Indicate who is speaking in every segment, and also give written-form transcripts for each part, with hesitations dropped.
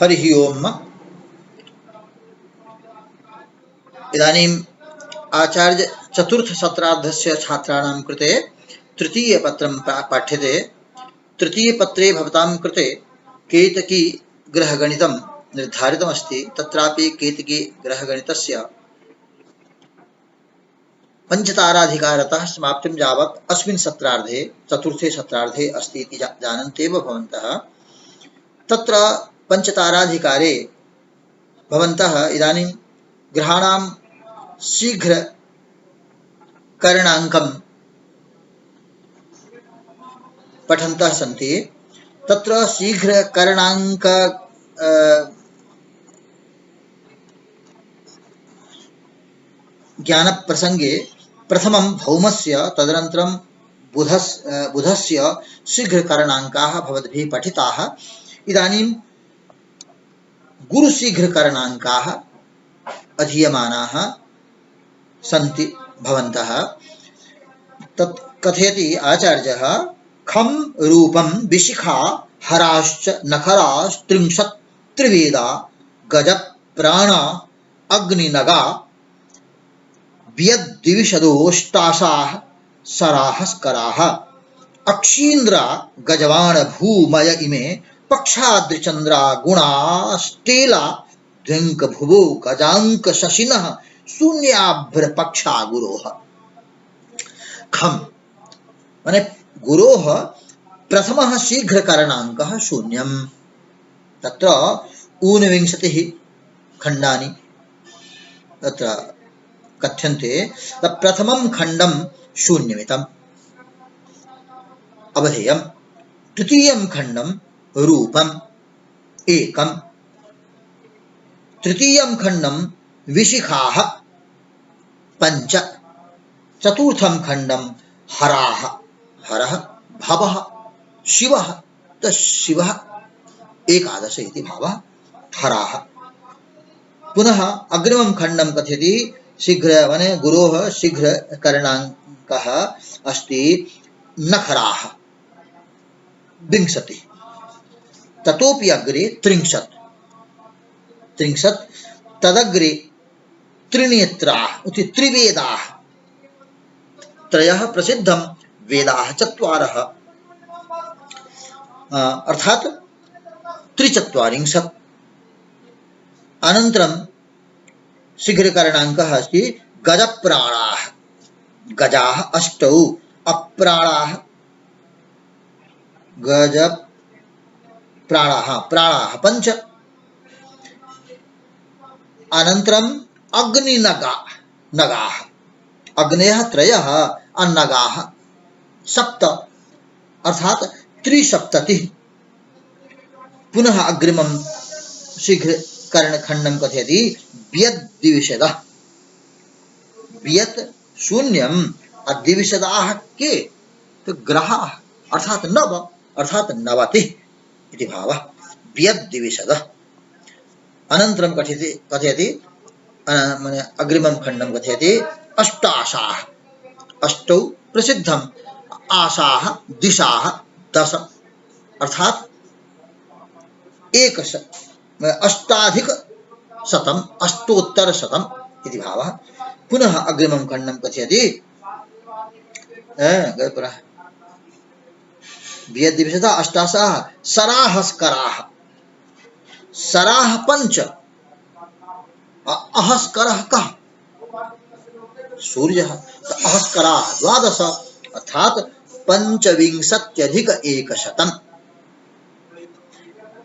Speaker 1: हरिः ओम्। इदानीम् आचार्य चतुर्थ सत्रार्धस्य छात्राणां कृते तृतीयपत्रं पाठ्यते। तृतीयपत्रे भवतां कृते केतकी ग्रहगणितं निर्धारितमस्ति। तत्रापि केतकी ग्रहगणितस्य पञ्चताराधिकारतः समाप्तिं यावत् अस्मिन् सत्रार्धे चतुर्थे सत्रार्धे अस्ति इति जानन्त्येव भवन्तः। तत्र पञ्चताराधिकारे भवन्तः इदानीं ग्रहाणां शीघ्रकरणाङ्कं पठन्तः सन्ति। तत्र शीघ्रकरणाङ्क ज्ञानप्रसङ्गे प्रथमं भौमस्य तदनन्तरं बुधस्य शीघ्रकरणाङ्काः भवद्भिः पठिताः। इदानीं गुरुशीघ्रकरणाङ्काः अधीयमानाः सन्ति भवन्तः। तत् कथयति आचार्यः, खं रूपं विशिखा हराश्च नखरास्त्रिंशत् त्रिवेदा गज प्राण अग्निनगा व्यद्विविशदोष्टाशाः सराहस्कराः अक्षीन्द्रा गजवाण भूमय इमे पक्षाद्रिचन्द्रा गुणास्टेला द्व्यंक भुवो गजांक शशिनः शून्याभ्र पक्षा गुरोः। खम माने गुरोः प्रथमः शीघ्रकरणाङ्कः शून्यं। तत्र ऊनविंशतिः खण्डानि तत्र कथ्यन्ते। प्रथमं खण्डं शून्यमितम् अवधेयं। तृतीयं खण्डं रूपम् एकं। तृतीयं खण्डं विशिखाः पञ्च। चतुर्थं खण्डं हराः, हरः भवः शिवः, शिवः एकादश इति भावः हराः। पुनः अग्रिमं खण्डं कथयति शीघ्र माने गुरोः शीघ्रकरणाङ्कः अस्ति नखराः विंशतिः। ततोपि अग्रे त्रिंशत् तदग्रे त्रिनेत्राः इति त्रिवेदाः। त्रयः प्रसिद्धं वेदाः चत्वारः अर्थात् त्रिचत्वारिंशत्। अनन्तरं शीघ्रकरणाङ्कः अस्ति गजप्राणाः। गजाः अष्टौ, अप्राणाः गजप्राणाः प्राणाः पञ्च। अनन्तरम् अग्निनगाः, अग्नयः त्रयः अन्नगाः सप्त अर्थात् त्रिसप्ततिः। पुनः अग्रिमं शीघ्रकरणखण्डं कथयति व्यद्विविशदः। व्यत् शून्यम्, द्विविशदाः के तो ग्रहाः अर्थात् नव अर्थात् नवतिः इति भावः व्यद्विविशदः। अनन्तरं कथयति अग्रिमं खण्डं कथयति अष्टाशाः। अष्टौ प्रसिद्धम् आशाः दिशाः दश अर्थात् अष्टाधिकशतम् अष्टोत्तरशतम् इति भावः। पुनः अग्रिमं खण्डं कथयति व्यद्विविशदः अष्टाशाः सराहस्कराः। सराः पञ्च, अहस्करः कः सूर्यः, अहस्कराः द्वादश अर्थात् पञ्चविंशत्यधिक एकशतम्।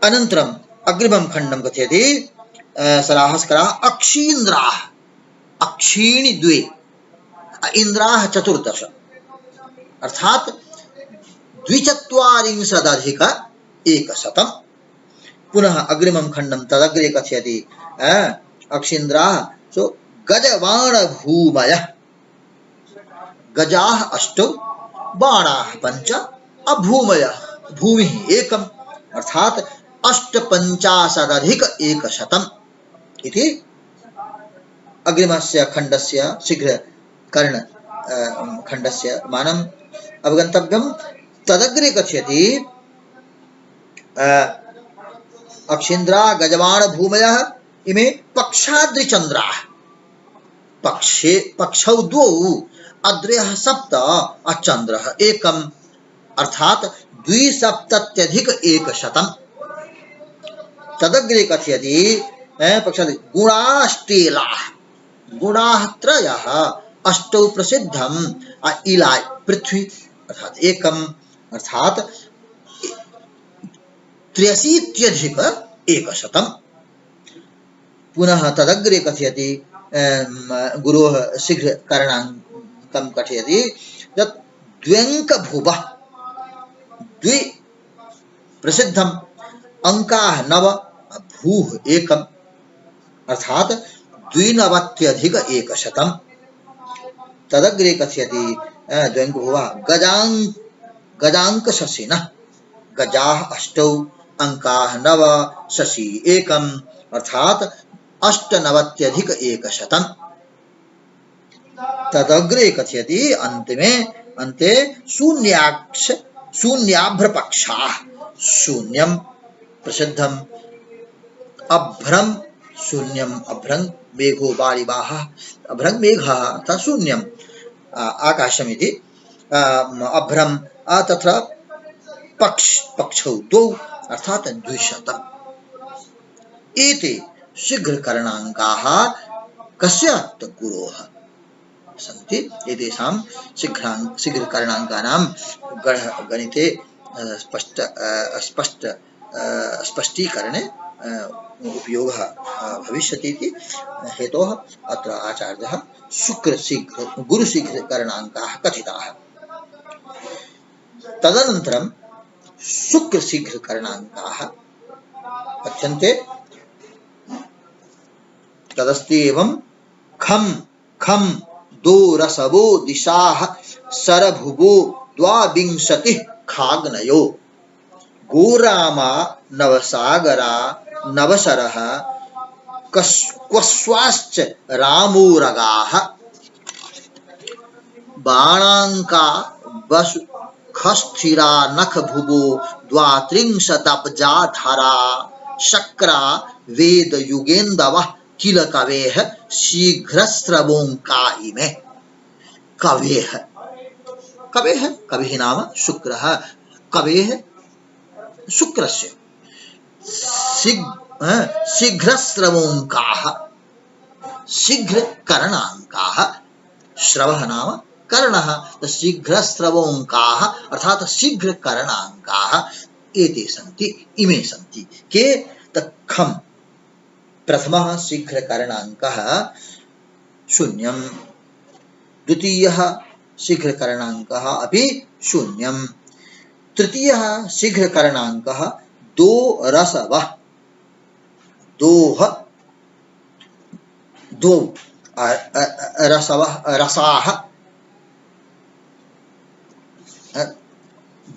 Speaker 1: अनन्तरम् अग्रिमं खण्डं कथयति सराहस्कराः अक्षीन्द्राः। अक्षीणि द्वे, इन्द्राः चतुर्दश अर्थात् द्विचत्वारिंशदधिक एकशतम्। पुनः अग्रिमं खण्डं तदग्रे कथयति अक्षीन्द्राः सो गजबाण भूमयः। गजाः अष्टौ, बाणाः पञ्च, अभूमयः भूमिः एकम् अर्थात् अष्टपञ्चाशदधिक एकशतम् इति अग्रिमस्य खण्डस्य शीघ्रकरण खण्डस्य मानम् अवगन्तव्यम्। तदग्रे कथयति अक्षेन्द्रा गजवाण भूमयः इमे पक्षाद्रिचन्द्राः पक्षे पक्षौ द्वौ अद्रयः सप्त अचन्द्रः एकम् अर्थात द्विसप्तत्यधिक एकशतम् तदग्रे कथयति पक्षादि गुणाष्टेलाः गुणाः त्रयः अष्टौ प्रसिद्धम् इलाय पृथ्वी अर्थात एकम् अर्थात 83 एकशतम् पुनः तदग्रे कथयति गुरोः शीघ्रकरणाङ्कं कथयति यत् द्व्यङ्कभुवः द्वि प्रसिद्धम् अंकाः 9 भूः एकम् अर्थात 92 एकशतम् तदग्रे कथयति द्व्यङ्कभुवः गजाङ्कशशिनः गजाः 8 अंकाः 9 शशि एकम् अर्थात 98 एकशतम् तदग्रे कथयति अन्ते शून्याभ्रपक्षाः शून्यम् प्रसिद्धम् अभ्रम शून्यम् अभ्रंग मेघो वारिवाहः अभ्रंग मेघः अर्थात् शून्यम् आकाशमिति अभ्रम तत्र पक्षौ द्वौ अर्थात 200 एते शीघ्रकरणाङ्काः कस्य गुरोः सन्ति एतेषां शीघ्रकरणाङ्कानां गणिते स्पष्टीकरणे उपयोगः भविष्यति इति हेतोः अत्र आचार्यः गुरुशीघ्रकरणाङ्काः कथिताः तदनन्तरं शुक्रशीघ्रकरणाङ्काः कथ्यन्ते तदस्ति एवं खम खम दो रसवो दिशाः सरभुवो द्वाविंशतिः खाग्नयो गोरामा नवसागरा नवशरः क्वस्वाश्च रामोरगाः बाणाङ्का वसु खस्थिरा नखभुवो द्वात्रिंशदब्जा धरा शक्रा वेद युगेन्दवः किल कवेः शीघ्रस्रवोङ्का इमे कवेः कविः नाम शुक्रः कवेः शुक्रस्य शीघ्रस्रवोङ्काः शीघ्रकरणाङ्काः श्रवः नाम कर्णः शीघ्रस्रवोङ्काः अर्थात शीघ्रकरणाङ्काः एते सन्ति इमे सन्ति के तखम प्रथमः शीघ्रकरणाङ्कः शून्यं द्वितीयः शीघ्रकरणाङ्कः अपि शून्यं तृतीयः शीघ्रकरणाङ्कः दो रसवः द्वौ रसाः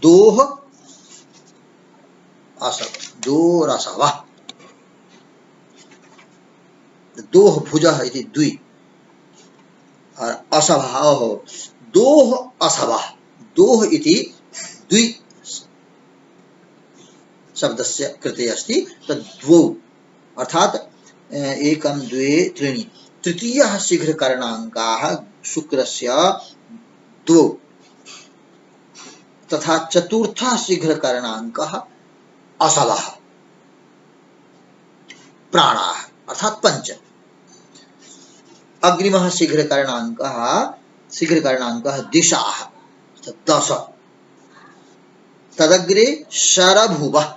Speaker 1: दोः दो रसवः दोः भुजः इति द्वि असवः दोः असवः दोः इति द्वि शब्दस्य कृते अस्ति तद्द्वौ अर्थात एकं द्वे त्रीणि तृतीयः शीघ्रकरणाङ्काः शुक्रस्य द्वौ तथा चतुर्थः शीघ्रकरणाङ्कः असवः प्राणाः अर्थात 5 अग्रिमः शीघ्रकरणाङ्कः दिशाः 10 तदग्रे शरभुवः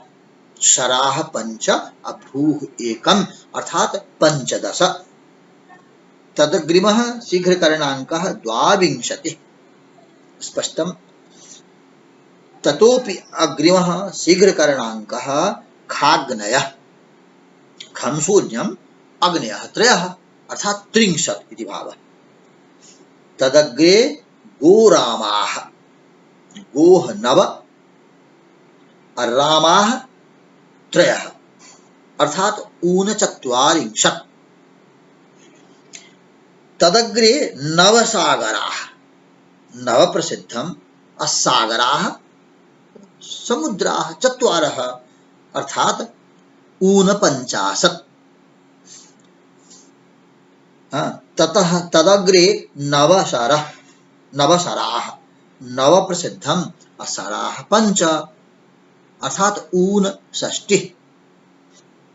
Speaker 1: शराः 5 अभूः एकम् अर्थात 15 तदग्रिमः शीघ्रकरणाङ्कः 22 स्पष्टं ततोपि अग्रिमः शीघ्रकरणाङ्कः खाग्नयः खं शून्यम् अग्नयः 3 अर्थात 30 इति भावः तदग्रे गोरामाः गोः 9 रामाः 3 अर्थात 39 तदग्रे नवसागराः नव प्रसिद्धम् असागराः समुद्राः 4 अर्थात ऊनपञ्चाशत्। ततः तदग्रे नवशराः नवप्रसिद्धम् अशराः पञ्च अर्थात ऊनषष्टिः।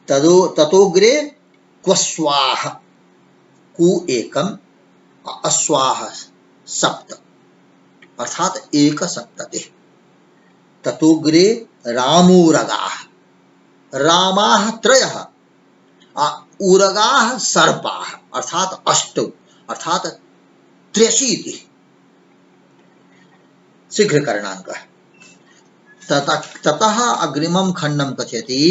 Speaker 1: ततोग्रे क्वस्वाः कु एकम् अश्वाः सप्त अर्थात एकसप्ततिः। ततोग्रे रामूरगाः रामाः त्रयः ऊरगाः सर्पाः अर्थात अष्टौ अर्थात 83 शीघ्रकरणाङ्कः। ततः अग्रिमं खण्डं कथयति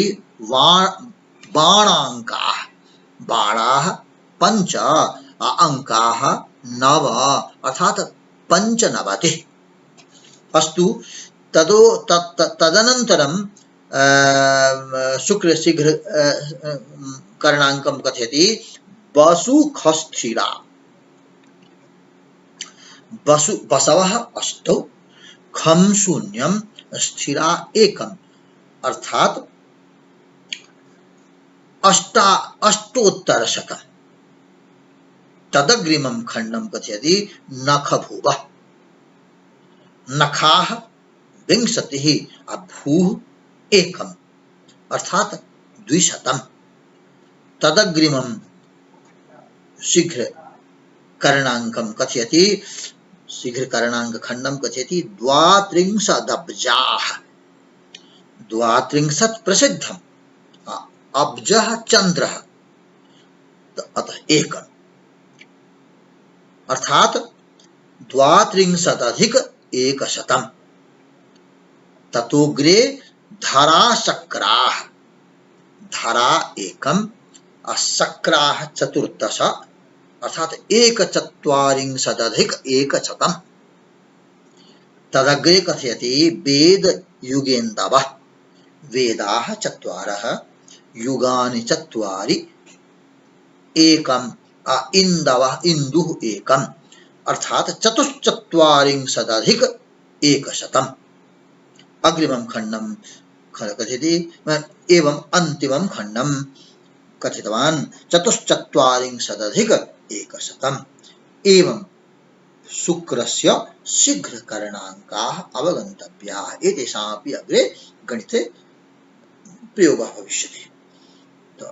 Speaker 1: बाणाङ्काः बाणाः पञ्च अङ्काः 9 अर्थात 95। अस्तु तदनन्तरं शुक्र शीघ्र करणाङ्कं कथयति वसुखस्थिरा बसवः अष्टौ खं शून्यं स्थिरा एकम् अर्थात अष्टोत्तरशतम्। तदग्रिमं खण्डं कथयति नखभुवः नखाः 20 अभूः एकम् अर्थात 200। तदग्रिमं शीघ्रकरणाङ्कं कथयति शीघ्रकरणाङ्कखण्डं कथयति द्वात्रिंशदब्जाः 32 प्रसिद्धम् अब्जः चन्द्रः अतः एकम् अर्थात 32+100। ततोग्रे धराशक्राः धरा एकम् अशक्राः 14 अर्थात 41+100। तदग्रे कथयति वेदयुगेन्दवः वेदाः 4 युगानि 4 एकम् इन्दवः इन्दुः एकम् अर्थात 44+100। अग्रिमं खण्डं कथयति एवं अन्तिमं खण्डं कथितवान् 44+100। एवं शुक्रस्य शीघ्रकरणाङ्काः अवगन्तव्याः एतेषामपि अग्रे गणिते प्रयोगः भविष्यति। तो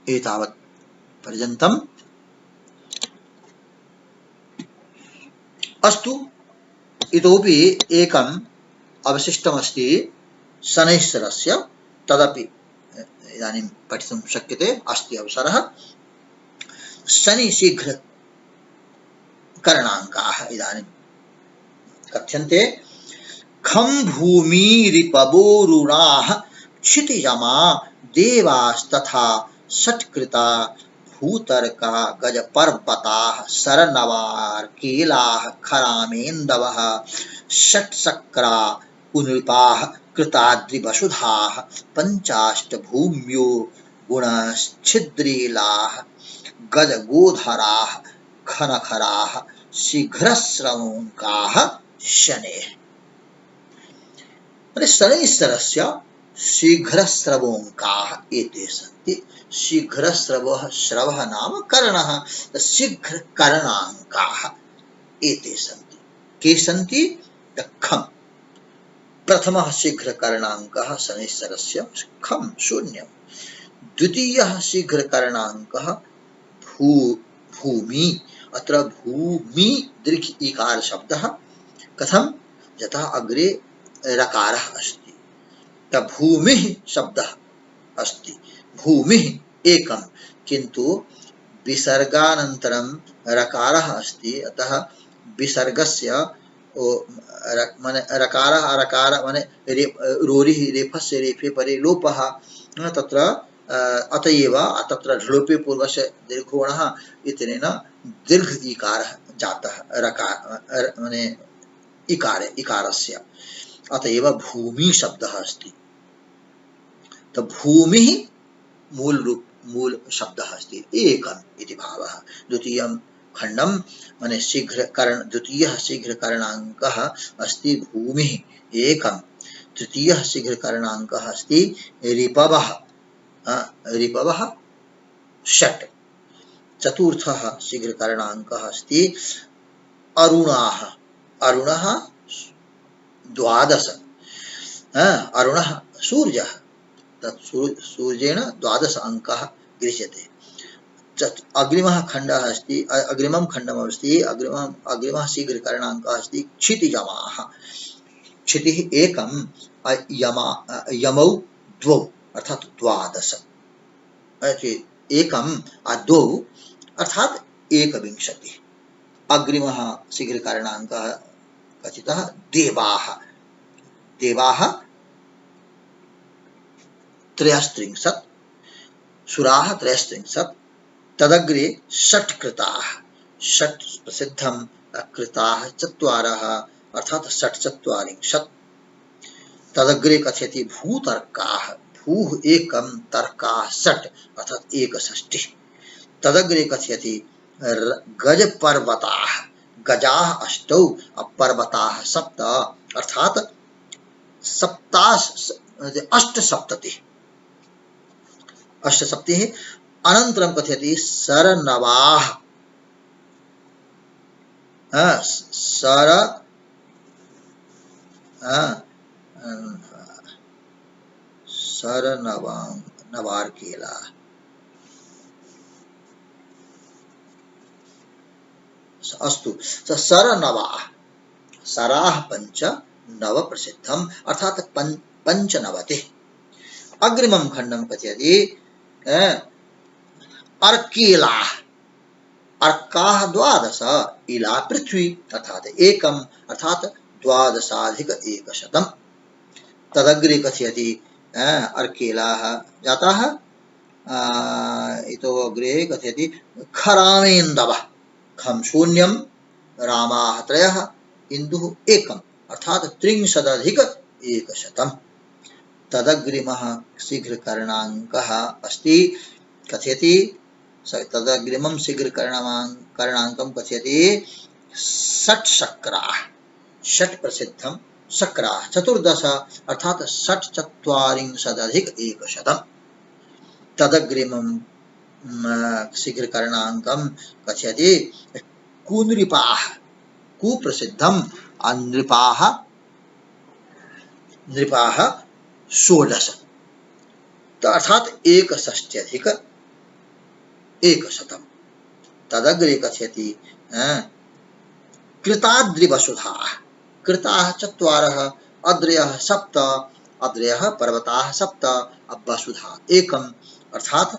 Speaker 1: एतावत् पर्यन्तम्। अस्तु इतोपि एकम् अवशिष्टमस्ति शनैश्चरस्य तदपि इदानीं पठितुं शक्यते अस्ति अवसरः। शनि शीघ्र करणाङ्काः इदानीं कथ्यन्ते। खं भूमिरिपवोरुणाः क्षितिजमा देवास्तथा षट्कृता भूतर्का गजपर्वताः सरनवार्केलाः खरामेन्दवः षट्शक्रा कुनृपाः कृताद्रिवसुधाः पञ्चाष्टभूम्यो गुणश्छिद्रीलाः गजगोधराः खनखराः शीघ्रस्रवङ्काः शनेः। शनैश्चरस्य शीघ्रस्रवोङ्काः एते सन्ति। शीघ्रस्रवः श्रवः नाम कर्णः शीघ्रकरणाङ्काः एते सन्ति। के सन्ति? खं प्रथमः शीघ्रकरणाङ्कः शनैश्चरस्य खं शून्यं। द्वितीयः शीघ्रकरणाङ्कः भूमि। अत्र भूमि दीर्घ इकार शब्दः कथं? यथा अग्रे रकारः अस्ति तब भूमिः शब्दः अस्ति। भूमिः एकं किन्तु विसर्गानन्तरं रकारः अस्ति अतः विसर्गस्य रकारः अरकारः माने रोरिः रेफस्य रेफे परे लोपः तत्र अतएव तत्र ढलोपे पूर्वस्य दीर्घोणः इत्यनेन दीर्घ इकारः जातः रकार माने इकारस्य अतएव भूमि शब्दः अस्ति। तो भूमिः मूल शब्दः अस्ति एकम् इति भावः। द्वितीयं खण्डं माने द्वितीयः शीघ्रकरणाङ्कः अस्ति भूमिः एकम्। तृतीयः शीघ्रकरणाङ्कः अस्ति रिपवः रिपवः षट्। चतुर्थः शीघ्रकरणाङ्कः अस्ति अरुणाः। अरुणः द्वादश। अरुणः सूर्यः, तत् सूर्येण 12 अङ्कः गृह्यते। अग्रिमः खण्डः अस्ति, अग्रिमं खण्डमस्ति, अग्रिमः शीघ्रकरणाङ्कः अस्ति क्षितिजमाः। क्षितिः एकं, यमौ द्वौ अर्थात 12। एकं द्वौ अर्थात 21। अग्रिमः शीघ्रकरणाङ्कः कथितः देवाः। देवाः 33, सुराः 33। तदग्रे षट् कृताः। षट् प्रसिद्धं, कृताः 4 अर्थात 44। तदग्रे कथयति भूतर्काः। भूः एकं, तर्काः षट् अर्थात 61। तदग्रे कथयति गजपर्वताः। गजाः 8, पर्वताः 7 अर्थात 8सप्ततिः। अनन्तरं कथयति सरनवाः। सर सरनवार्केला। अस्तु, सरनवाः। सराः 5, नव प्रसिद्धम् अर्थात 95। अग्रिमं खण्डं कथयति अर्केलाः। अर्काः 12, इला पृथ्वी अर्थात 1 अर्थात 12+100। तदग्रे कथयति अर्केलाः जाताः। इतो अग्रे कथयति खरामेन्दवः। खं शून्यं, रामाः 3, इन्दुः 1 अर्थात 30+100। तदग्रिमः शीघ्रकरणाङ्कः अस्ति कथयति, तदग्रिमं शीघ्रकरणाङ्कं कथयति षट् शक्राः। षट् प्रसिद्धं, शक्राः 14 अर्थात 44+100। तदग्रिमं शीघ्रकरणाङ्कं कथयति कुनृपाः। कुप्रसिद्धं, नृपाः 16 अर्थात 61+100। तदग्रे कथयति कृताद्रिवसुधाः। कृताः 4, अद्रयः 7, अद्रयः पर्वताः 7, वसुधा 1 अर्थात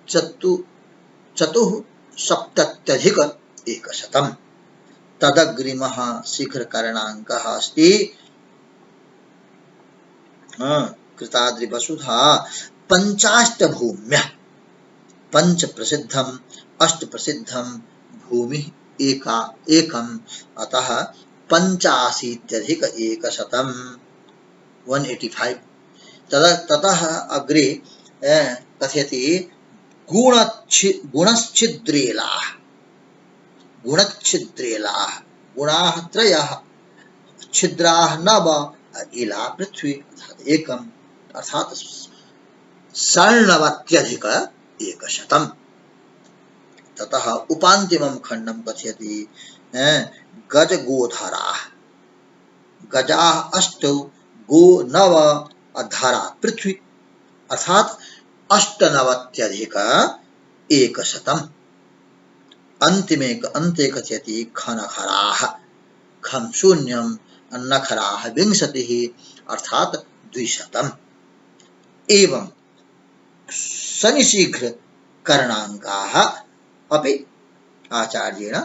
Speaker 1: 74+100। तदग्रिमः शीघ्रकरणाङ्कः अस्ति कृताद्रिवसुधा पञ्चाष्टभूम्यः। 5 प्रसिद्धं, 8 प्रसिद्धं, भूमिः 1 अतः 85+100 185। ततः अग्रे कथयति गुणश्छिद्रेलाः। गुणच्छिद्रेलाः, गुणाः 3, छिद्राः 9, इला पृथ्वी अर्थात 1 अर्थात 96+100। ततः उपान्तिमं खण्डं कथयति गजगोधराः। गजाः 8, गो 9, धरा पृथ्वी अर्थात 98+100। अन्ते कथयति खनखराः। खं शून्यं, नखराः 20 अर्थात 200। एवं शनिशीघ्रकरणाङ्काः अपि आचार्येण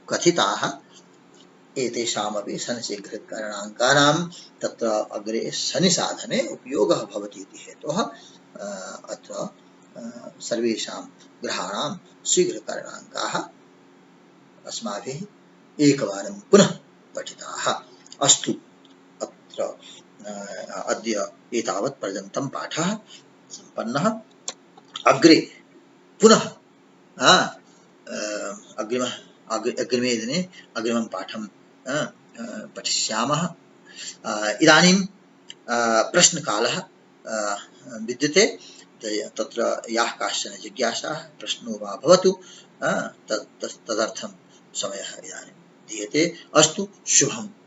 Speaker 1: कथिताः। एतेषामपि शनिशीघ्रकरणाङ्कानां तत्र अग्रे शनिसाधने उपयोगः भवति इति हेतोः अत्र सर्वेषां ग्रहाणां शीघ्रकरणाङ्काः अस्माभिः एकवारं पुनः पठिताः। अस्तु, अत्र अद्य एतावत् पर्यन्तं पाठः सम्पन्नः। अग्रे पुनः अग्रिमे दिने अग्रिमं पाठं पठिष्यामः। इदानीं प्रश्नकालः विद्यते। तत्र याः काश्चन जिज्ञासाः प्रश्नो वा भवतु तदर्थं समयः इदानीं दीयते। अस्तु, शुभम्।